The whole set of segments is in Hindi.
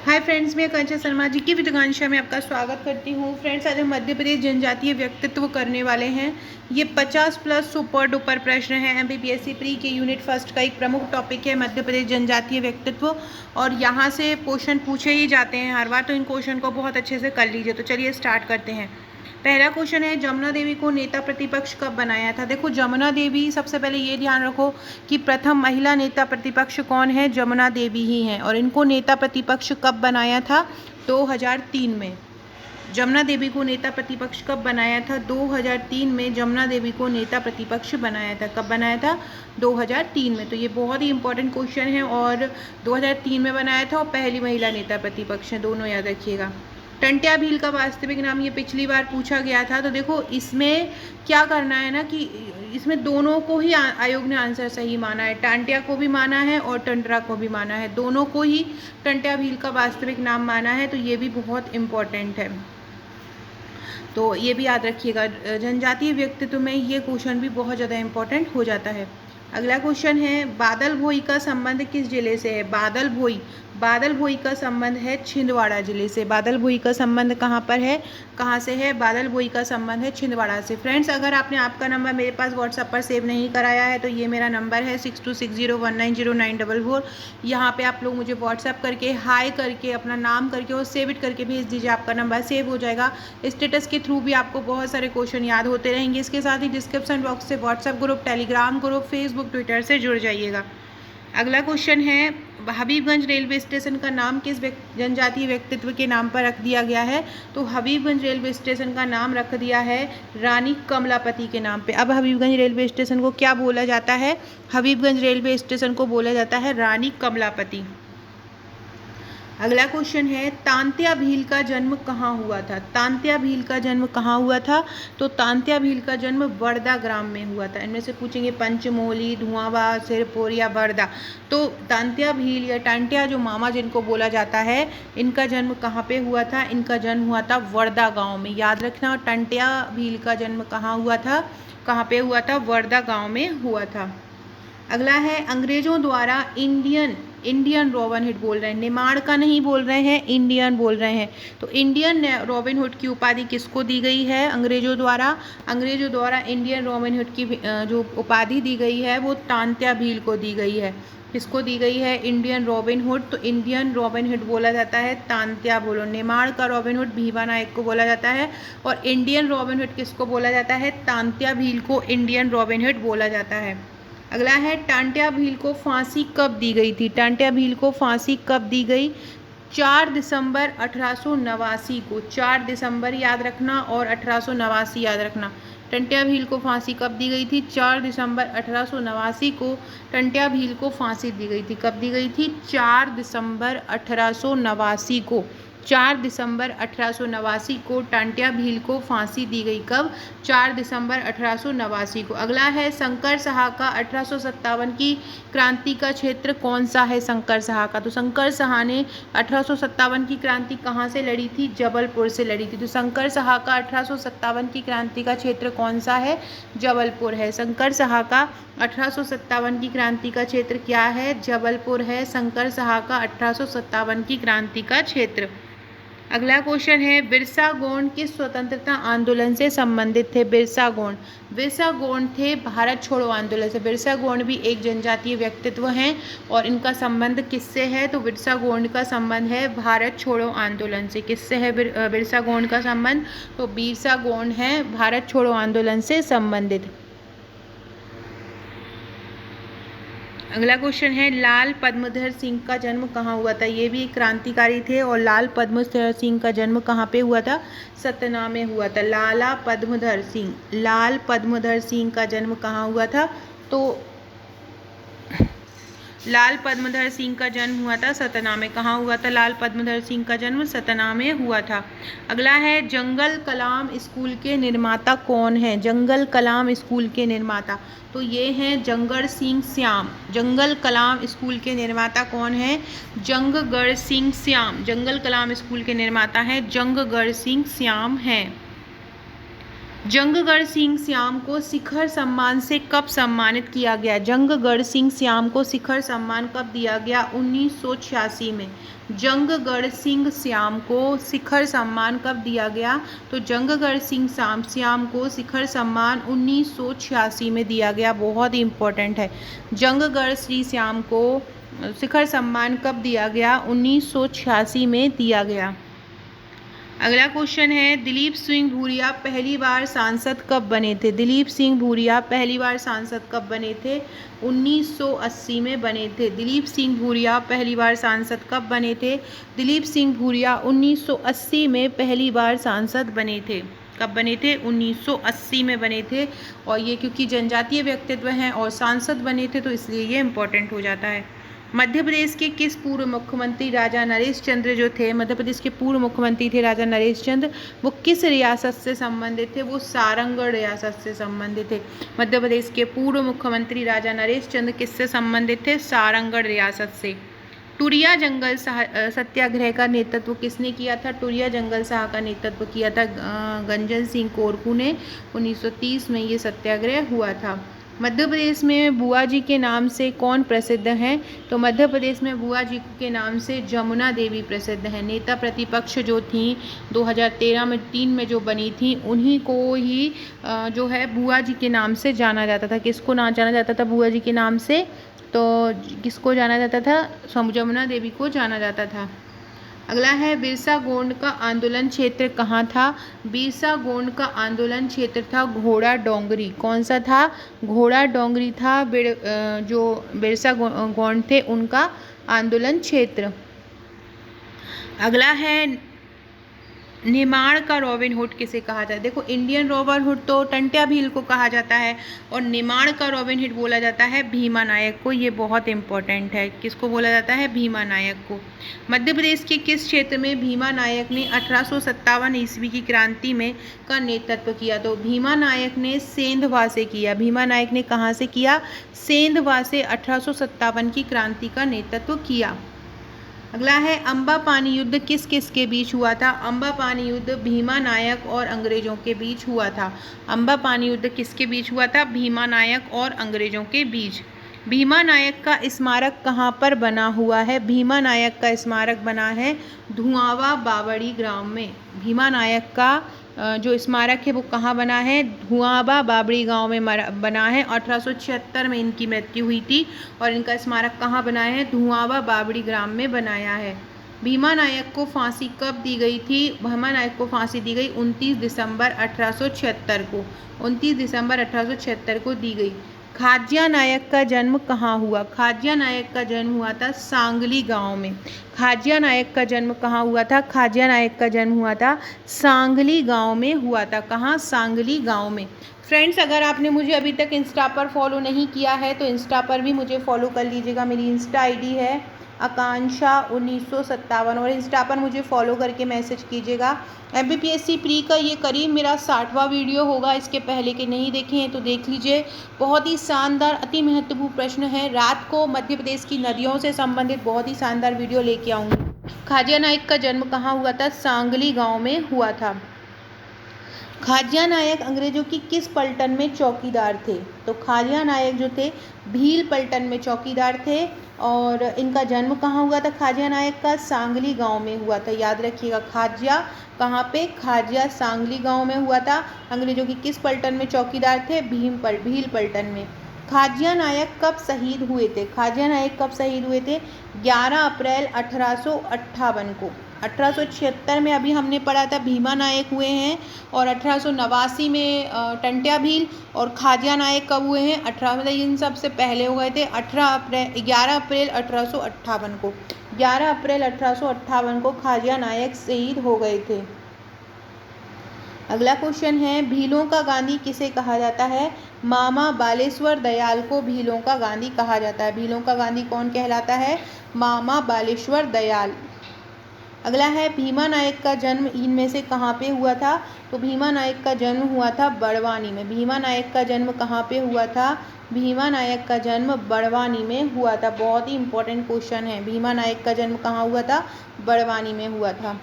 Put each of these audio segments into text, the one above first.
हाय फ्रेंड्स, मैं कंचन शर्मा जी की विद्वांशा में आपका स्वागत करती हूँ। फ्रेंड्स, आज हम मध्य प्रदेश जनजातीय व्यक्तित्व करने वाले हैं। ये 50 प्लस सुपर डुपर प्रश्न है। एमपीपीएससी प्री के यूनिट फर्स्ट का एक प्रमुख टॉपिक है मध्य प्रदेश जनजातीय व्यक्तित्व, और यहाँ से क्वेश्चन पूछे ही जाते हैं हर बार, तो इन क्वेश्चन को बहुत अच्छे से कर लीजिए। तो चलिए स्टार्ट करते हैं। पहला क्वेश्चन है, जमुना देवी को नेता प्रतिपक्ष कब बनाया था। देखो, जमुना देवी, सबसे पहले ये ध्यान रखो कि प्रथम महिला नेता प्रतिपक्ष कौन है, जमुना देवी ही हैं। और इनको नेता प्रतिपक्ष कब बनाया था, 2003 में। जमुना देवी को नेता प्रतिपक्ष कब बनाया था, 2003 में जमुना देवी को नेता प्रतिपक्ष बनाया था। कब बनाया था, 2003 में। तो ये बहुत ही इंपॉर्टेंट क्वेश्चन है, और 2003 में बनाया था, और पहली महिला नेता प्रतिपक्ष है, दोनों याद रखिएगा। टंट्या भील का वास्तविक नाम, ये पिछली बार पूछा गया था। तो देखो, इसमें क्या करना है ना कि इसमें दोनों को ही आयोग ने आंसर सही माना है। टांटिया को भी माना है और टंडरा को भी माना है, दोनों को ही टंट्या भील का वास्तविक नाम माना है। तो ये भी बहुत इम्पोर्टेंट है, तो ये भी याद रखिएगा। जनजातीय व्यक्तित्व में ये क्वेश्चन भी बहुत ज़्यादा इम्पोर्टेंट हो जाता है। अगला क्वेश्चन है, बादल भोई का संबंध किस जिले से है। बादल भोई का संबंध है छिंदवाड़ा जिले से। बादल भोई का संबंध कहाँ पर है, कहाँ से है, बादल भोई का संबंध है छिंदवाड़ा से। फ्रेंड्स, अगर आपने आपका नंबर मेरे पास व्हाट्सएप पर सेव नहीं कराया है तो ये मेरा नंबर है 6260190944। यहाँ पे आप लोग मुझे व्हाट्सएप करके हाई करके अपना नाम करके और सेव इट करके भेज दीजिए, आपका नंबर सेव हो जाएगा। स्टेटस के थ्रू भी आपको बहुत सारे क्वेश्चन याद होते रहेंगे। इसके साथ ही डिस्क्रिप्शन बॉक्स से WhatsApp group, Telegram group, Facebook, Twitter से जुड़ जाइएगा। अगला क्वेश्चन है, हबीबगंज रेलवे स्टेशन का नाम किस जनजातीय व्यक्तित्व के नाम पर रख दिया गया है। तो हबीबगंज रेलवे स्टेशन का नाम रख दिया है रानी कमलापति के नाम पे। अब हबीबगंज रेलवे स्टेशन को क्या बोला जाता है, हबीबगंज रेलवे स्टेशन को बोला जाता है रानी कमलापति। अगला क्वेश्चन है, तांत्या भील का जन्म कहाँ हुआ था। तांत्या भील का जन्म कहाँ हुआ था, तो तांत्या भील का जन्म वर्धा ग्राम में हुआ था। इनमें से पूछेंगे पंचमोली, धुआंवा, सिरपुर या वर्धा। तो तांत्या भील या टांटिया, जो मामा जिनको बोला जाता है, इनका जन्म कहाँ पे हुआ था, इनका जन्म हुआ था वर्धा गाँव में। याद रखना, टांटिया भील का जन्म कहाँ हुआ था, कहाँ पे हुआ था, वर्धा गाँव में हुआ था। अगला है, अंग्रेजों द्वारा इंडियन रॉबिनहुड बोल रहे हैं, निमाड़ का नहीं बोल रहे हैं, इंडियन बोल रहे हैं। तो इंडियन रॉबिनहुड की उपाधि किसको दी गई है, अंग्रेजों द्वारा इंडियन रॉबिनहुड की जो उपाधि दी गई है वो तांत्या भील को दी गई है। किसको दी गई है, इंडियन रॉबिनहुड। तो इंडियन रॉबिनहुड बोला जाता है तांत्या बोलो। निमाड़ का रॉबिनहुड भीमा नायक को बोला जाता है, और इंडियन रॉबिनहुड किसको बोला जाता है, तांत्या भील को इंडियन रॉबिनहुड बोला जाता है। अगला है, टांट्या भील को फांसी कब दी गई थी। टांट्या भील को फांसी कब दी गई, 4 दिसंबर 1889 को। 4 दिसंबर याद रखना और 1889 याद रखना। टांट्या भील को फांसी कब दी गई थी, 4 दिसंबर 1889 को टांट्या भील को फांसी दी गई थी। कब दी गई थी, 4 दिसंबर 1889 को। 4 दिसंबर 1889 को टांट्या भील को फांसी दी गई। कब, 4 दिसंबर 1889 को। अगला है, शंकर शाह का 1857 की क्रांति का क्षेत्र कौन सा है, शंकर शाह का। तो शंकर शाह ने 1857 की क्रांति कहाँ से लड़ी थी, जबलपुर से लड़ी थी। तो शंकर शाह का 1857 की क्रांति का क्षेत्र कौन सा है, जबलपुर है। शंकर शाह का 1857 की क्रांति का क्षेत्र क्या है, जबलपुर है। शंकर शाह का 1857 की क्रांति का क्षेत्र। अगला क्वेश्चन है, बिरसा गोंड किस स्वतंत्रता आंदोलन से संबंधित थे। बिरसा गोंड थे भारत छोड़ो आंदोलन से। बिरसा गोंड भी एक जनजातीय व्यक्तित्व हैं, और इनका संबंध किससे है, तो बिरसा गोंड का संबंध है भारत छोड़ो आंदोलन से। किससे है बिरसा गोंड का संबंध, तो बिरसा गोंड है भारत छोड़ो आंदोलन से संबंधित। अगला क्वेश्चन है, लाल पद्मधर सिंह का जन्म कहाँ हुआ था। ये भी एक क्रांतिकारी थे, और लाल पद्मधर सिंह का जन्म कहाँ पे हुआ था, सतना में हुआ था। लाल पद्मधर सिंह का जन्म कहाँ हुआ था, तो लाल पद्मधर सिंह का जन्म हुआ था सतना में। कहाँ हुआ था लाल पद्मधर सिंह का जन्म, सतना में हुआ था। अगला है, जंगल कलाम स्कूल के निर्माता कौन है। जंगल कलाम स्कूल के निर्माता, तो ये हैं जंगड़ सिंह श्याम। जंगल कलाम स्कूल के निर्माता कौन है, जंगगढ़ सिंह श्याम। जंगल कलाम स्कूल के निर्माता हैं जंगगढ़ सिंह श्याम हैं। जंगगढ़ सिंह श्याम को शिखर सम्मान से कब सम्मानित किया गया? जंगगढ़ सिंह श्याम को शिखर सम्मान कब दिया गया? 1986 में। जंगगढ़ सिंह श्याम को शिखर सम्मान कब दिया गया? तो जंगगढ़ सिंह श्याम को शिखर सम्मान 1986 में दिया गया। बहुत ही इम्पोर्टेंट है। जंगगढ़ श्री श्याम को शिखर सम्मान कब दिया गया? 1986 में दिया गया। अगला क्वेश्चन है, दिलीप सिंह भूरिया पहली बार सांसद कब बने थे? दिलीप सिंह भूरिया पहली बार सांसद कब बने थे? 1980 में बने थे। दिलीप सिंह भूरिया पहली बार सांसद कब बने थे? दिलीप सिंह भूरिया 1980 में पहली बार सांसद बने थे। कब बने थे? 1980 में बने थे। और ये क्योंकि जनजातीय व्यक्तित्व हैं और सांसद बने थे तो इसलिए ये इम्पोर्टेंट हो जाता है। मध्य प्रदेश के किस पूर्व मुख्यमंत्री राजा नरेश चंद्र जो थे, मध्य प्रदेश के पूर्व मुख्यमंत्री थे राजा नरेश चंद्र, वो किस रियासत से संबंधित थे? वो सारंगढ़ रियासत से संबंधित थे। मध्य प्रदेश के पूर्व मुख्यमंत्री राजा नरेश चंद्र किससे संबंधित थे? सारंगढ़ रियासत से। टुरिया जंगल सत्याग्रह का नेतृत्व किसने किया था? टुरिया जंगल साह का नेतृत्व किया था गंजन सिंह कोरकू ने। 1930 में ये सत्याग्रह हुआ था। मध्य प्रदेश में बुआ जी के नाम से कौन प्रसिद्ध हैं? तो मध्य प्रदेश में बुआ जी के नाम से जमुना देवी प्रसिद्ध हैं। नेता प्रतिपक्ष जो थी 2013 में 3 में जो बनी थी, उन्हीं को ही जो है बुआ जी के नाम से जाना जाता था। किसको ना जाना जाता था बुआ जी के नाम से? तो किसको जाना जाता था? जमुना देवी को जाना जाता था। अगला है, बिरसा गोंड का आंदोलन क्षेत्र कहाँ था? बिरसा गोंड का आंदोलन क्षेत्र था घोड़ा डोंगरी। कौन सा था? घोड़ा डोंगरी था जो बिरसा गोंड थे उनका आंदोलन क्षेत्र। अगला है, निमाड़ का रॉबिन हुड किसे कहा जाता है? देखो, इंडियन रॉबिन हुड तो टंट्या भील को कहा जाता है और निमाड़ का रॉबिन हुड बोला जाता है भीमा नायक को। ये बहुत इंपॉर्टेंट है। किसको बोला जाता है? भीमा नायक को। मध्य प्रदेश के किस क्षेत्र में भीमा नायक ने 1857 ईस्वी की क्रांति में का नेतृत्व किया? तो भीमा नायक ने सेंधवा से किया। भीमा नायक ने कहाँ से किया? सेंधवा से 1857 की क्रांति का नेतृत्व किया। अगला है, अम्बा पानी युद्ध किस किस के बीच हुआ था? अम्बा पानी युद्ध भीमा नायक और अंग्रेजों के बीच हुआ था। अम्बा पानी युद्ध किसके बीच हुआ था? भीमा नायक और अंग्रेजों के बीच। भीमा नायक का स्मारक कहाँ पर बना हुआ है? भीमा नायक का स्मारक बना है धुआंवा बावड़ी ग्राम में। भीमा नायक का जो स्मारक है वो कहाँ बना है? धुआंवा बावड़ी गांव में बना है। 1876 में इनकी मृत्यु हुई थी और इनका स्मारक कहाँ बना है? धुआंवा बावड़ी ग्राम में बनाया है। भीमा नायक को फांसी कब दी गई थी? भीमा नायक को फांसी दी गई 29 दिसंबर 1876 को। 29 दिसंबर 1876 को दी गई। खाज्या नायक का जन्म कहाँ हुआ? खाज्या नायक का जन्म हुआ था सांगली गांव में। खाज्या नायक का जन्म कहाँ हुआ था? खाज्या नायक का जन्म हुआ था सांगली गांव में हुआ था। कहाँ? सांगली गांव में। फ्रेंड्स, अगर आपने मुझे अभी तक इंस्टा पर फॉलो नहीं किया है तो इंस्टा पर भी मुझे फॉलो कर लीजिएगा। मेरी इंस्टा आईडी है आकांक्षा 1957 और इंस्टा पर मुझे फॉलो करके मैसेज कीजिएगा। MPPSC प्री का ये करीब मेरा 60वां वीडियो होगा। इसके पहले के नहीं देखे हैं तो देख लीजिए। बहुत ही शानदार, अति महत्वपूर्ण प्रश्न है। रात को मध्य प्रदेश की नदियों से संबंधित बहुत ही शानदार वीडियो लेके आऊँगी। खाज्या नायक का जन्म कहाँ हुआ था? सांगली गाँव में हुआ था। खाज्या नायक अंग्रेजों की किस पलटन में चौकीदार थे? तो खाज्या नायक जो थे भील पलटन में चौकीदार थे और इनका जन्म कहाँ हुआ था? खाज्या नायक का सांगली गांव में हुआ था। याद रखिएगा, खाज्या कहाँ पे? खाज्या सांगली गांव में हुआ था। अंग्रेजों की किस पलटन में चौकीदार थे? भील पलटन में। खाज्या नायक कब शहीद हुए थे? खाज्या नायक कब शहीद हुए थे? 11 अप्रैल 1858 को। 1876 में अभी हमने पढ़ा था भीमा नायक हुए हैं और 1889 में टंट्या भील, और खाज्या नायक कब हुए हैं? 18 मतलब इन सब से पहले हो गए थे 11 अप्रैल 1858 को। 11 अप्रैल 1858 को खाज्या नायक शहीद हो गए थे। अगला क्वेश्चन है, भीलों का गांधी किसे कहा जाता है? मामा बालेश्वर दयाल को भीलों का गांधी कहा जाता है। भीलों का गांधी कौन कहलाता है? मामा बालेश्वर दयाल। अगला है, भीमा नायक का जन्म इनमें से कहाँ पे हुआ था? तो भीमा नायक का जन्म हुआ था बड़वानी में। भीमा नायक का जन्म कहाँ पे हुआ था? भीमा नायक का जन्म बड़वानी में हुआ था। बहुत ही इंपॉर्टेंट क्वेश्चन है। भीमा नायक का जन्म कहाँ हुआ था? बड़वानी में हुआ था।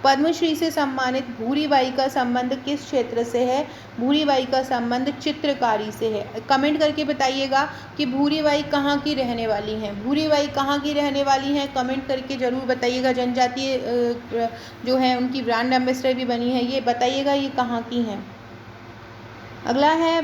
पद्मश्री से सम्मानित भूरीबाई का संबंध किस क्षेत्र से है? भूरीबाई का संबंध चित्रकारी से है। कमेंट करके बताइएगा कि भूरीबाई कहाँ की रहने वाली हैं। भूरीबाई कहाँ की रहने वाली हैं, कमेंट करके ज़रूर बताइएगा। जनजातीय जो है उनकी ब्रांड एम्बेसडर भी बनी है, ये बताइएगा ये कहाँ की हैं। अगला है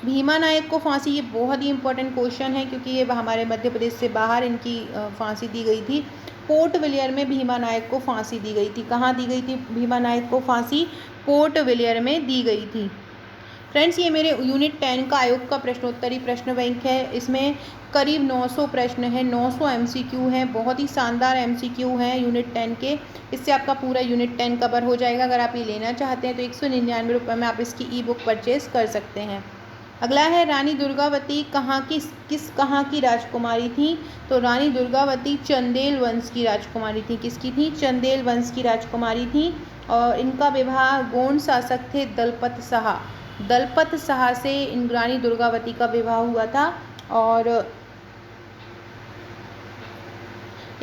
भीमा नायक को फांसी। ये बहुत ही इंपॉर्टेंट क्वेश्चन है क्योंकि ये हमारे मध्य प्रदेश से बाहर इनकी फांसी दी गई थी। पोर्ट विलियर में भीमा नायक को फांसी दी गई थी। कहाँ दी गई थी भीमा नायक को फांसी? पोर्ट विलियर में दी गई थी। फ्रेंड्स, ये मेरे यूनिट 10 का आयोग का प्रश्नोत्तरी प्रश्न बैंक है। इसमें करीब 900 प्रश्न हैं, 900 MCQ हैं। बहुत ही शानदार MCQ हैं यूनिट 10 के। इससे आपका पूरा यूनिट 10 कवर हो जाएगा। अगर आप ये लेना चाहते हैं तो 199 रुपये में आप इसकी ई-बुक परचेज कर सकते हैं। अगला है रानी दुर्गावती कहाँ की राजकुमारी थी? तो रानी दुर्गावती चंदेल वंश की राजकुमारी थी। किसकी थी? चंदेल वंश की राजकुमारी थी। और इनका विवाह गोंड शासक थे दलपत शाह से इन रानी दुर्गावती का विवाह हुआ था। और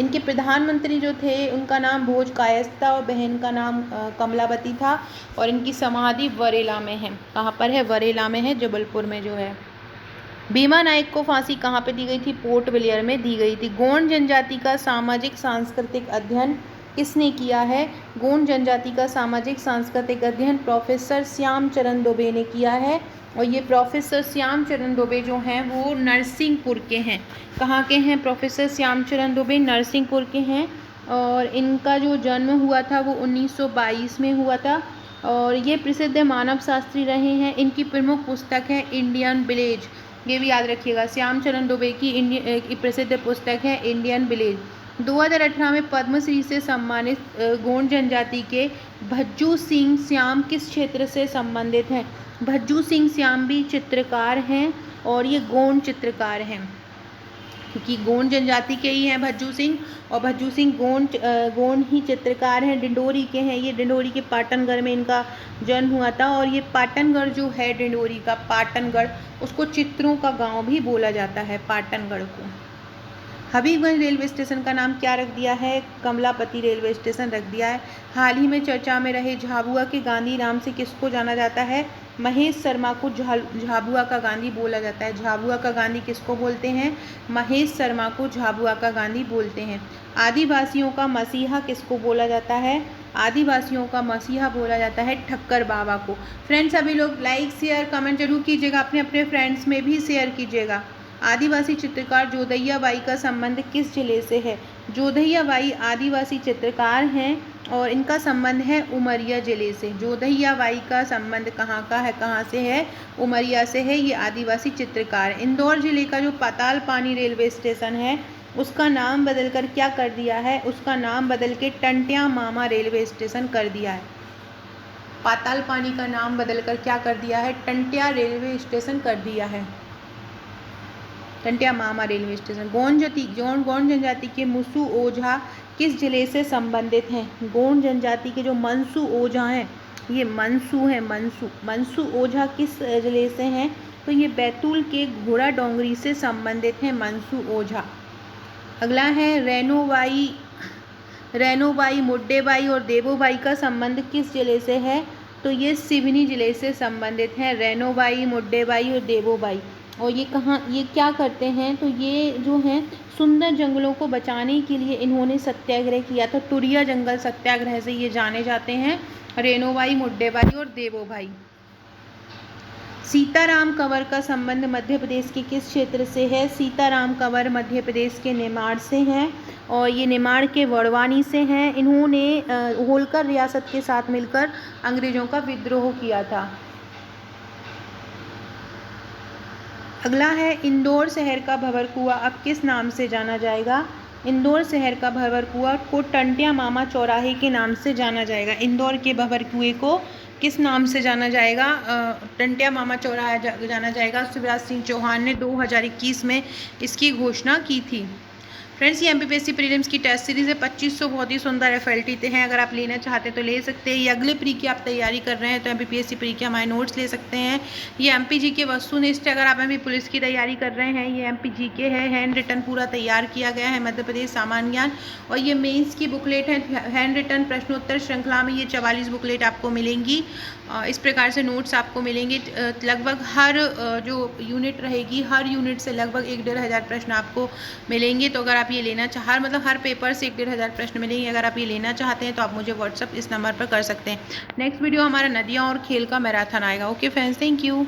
इनके प्रधानमंत्री जो थे उनका नाम भोज कायस्थ था और बहन का नाम कमलावती था। और इनकी समाधि वरेला में है। कहाँ पर है? वरेला में है, जबलपुर में जो है। भीमा नायक को फांसी कहाँ पे दी गई थी? पोर्ट विलियर में दी गई थी। गोंड जनजाति का सामाजिक सांस्कृतिक अध्ययन किसने किया है? गोंड जनजाति का सामाजिक सांस्कृतिक अध्ययन प्रोफेसर श्याम चरण दुबे ने किया है। और ये प्रोफेसर श्याम चरण दुबे जो हैं वो नरसिंहपुर के हैं। कहाँ के हैं प्रोफेसर श्याम चरण दुबे? नरसिंहपुर के हैं। और इनका जो जन्म हुआ था वो 1922 में हुआ था। और ये प्रसिद्ध मानव शास्त्री रहे हैं। इनकी प्रमुख पुस्तक है इंडियन विलेज। ये भी याद रखिएगा, श्याम चरण दुबे की प्रसिद्ध पुस्तक है इंडियन विलेज। 2018 में पद्मश्री से सम्मानित गोंड जनजाति के भज्जू सिंह श्याम किस क्षेत्र से संबंधित हैं? भज्जू सिंह श्याम भी चित्रकार हैं और ये गोंड चित्रकार हैं क्योंकि गोंड जनजाति के ही हैं भज्जू सिंह। और भज्जू सिंह गोंड ही चित्रकार हैं, डिंडोरी के हैं। ये डिंडोरी के पाटनगढ़ में इनका जन्म हुआ था। और ये पाटनगढ़ जो है डिंडोरी का पाटनगढ़, उसको चित्रों का गांव भी बोला जाता है पाटनगढ़ को। हबीबगंज रेलवे स्टेशन का नाम क्या रख दिया है? कमलापति रेलवे स्टेशन रख दिया है। हाल ही में चर्चा में रहे झाबुआ के गांधी नाम से किसको जाना जाता है? महेश शर्मा को झाबुआ का गांधी बोला जाता है। झाबुआ का गांधी किसको बोलते हैं? महेश शर्मा को झाबुआ का गांधी बोलते हैं। आदिवासियों का मसीहा किसको बोला जाता है? आदिवासियों का मसीहा बोला जाता है ठक्कर बाबा को। फ्रेंड्स, सभी लोग लाइक शेयर कमेंट जरूर कीजिएगा, अपने अपने फ्रेंड्स में भी शेयर कीजिएगा। आदिवासी चित्रकार जोधैया बाई का संबंध किस जिले से है? जोधैया बाई आदिवासी चित्रकार हैं और इनका संबंध है उमरिया जिले से। जोधैया बाई का संबंध कहाँ का है, कहाँ से है? उमरिया से है। ये आदिवासी चित्रकार। इंदौर जिले का जो पाताल पानी रेलवे स्टेशन है उसका नाम बदलकर क्या कर दिया है? उसका नाम बदल के टंट्या मामा रेलवे स्टेशन कर दिया है। पाताल पानी का नाम बदलकर क्या कर दिया है? टंट्या रेलवे स्टेशन कर दिया है। टंट्या मामा रेलवे स्टेशन। गोंड जनजाति के मुसु ओझा किस जिले से संबंधित हैं? गोंड जनजाति के जो मनसू ओझा हैं, ये मनसू हैं, मनसू ओझा किस जिले से हैं? तो ये बैतूल के घोड़ा डोंगरी से संबंधित हैं मनसू ओझा। अगला है रैनोबाई मुड्डेबाई और देवोबाई का संबंध किस जिले से है? तो ये सिवनी जिले से संबंधित हैं रैनोबाई, मुड्डेबाई और देवोबाई। और ये क्या करते हैं? तो ये जो हैं सुंदर जंगलों को बचाने के लिए इन्होंने सत्याग्रह किया था। टुरिया जंगल सत्याग्रह से ये जाने जाते हैं रैनोबाई, मुड्डेबाई और देवोबाई। सीताराम कंवर का संबंध मध्य प्रदेश के किस क्षेत्र से है? सीताराम कंवर मध्य प्रदेश के निमाड़ से हैं और ये निमाड़ के वड़वानी से हैं। इन्होंने होलकर रियासत के साथ मिलकर अंग्रेजों का विद्रोह किया था। अगला है इंदौर शहर का भंवरकुआं अब किस नाम से जाना जाएगा? इंदौर शहर का भंवरकुआं को टंट्या मामा चौराहे के नाम से जाना जाएगा। इंदौर के भंवरकुएं को किस नाम से जाना जाएगा? टंट्या मामा चौराहा जाना जाएगा। शिवराज सिंह चौहान ने 2021 में इसकी घोषणा की थी। फ्रेंड्स ये MPPSC प्रीलिम्स की टेस्ट सीरीज़ है, 2500 बहुत ही सुंदर FLT हैं। अगर आप लेना चाहते हैं तो ले सकते हैं। ये अगले प्री की आप तैयारी कर रहे हैं तो MPPSC प्री के हमारे नोट्स ले सकते हैं। ये MPG के वस्तुनिष्ठ, अगर आप MP पुलिस की तैयारी कर रहे हैं, ये MPG के है, हैंड रिटन पूरा तैयार किया गया है, मध्य प्रदेश सामान्य ज्ञान। और ये मेंस की बुकलेट है, हैंड रिटन प्रश्नोत्तर श्रृंखला में ये 44 बुकलेट आपको मिलेंगी। इस प्रकार से नोट्स आपको मिलेंगे। लगभग हर जो यूनिट रहेगी, हर यूनिट से लगभग 1-1.5 प्रश्न आपको मिलेंगे। तो अगर आप ये लेना मतलब हर पेपर से 1-1.5 प्रश्न मिलेंगे। अगर आप ये लेना चाहते हैं तो आप मुझे व्हाट्सअप इस नंबर पर कर सकते हैं। नेक्स्ट वीडियो हमारा नदियाँ और खेल का मैराथन आएगा। Okay friends, thank you.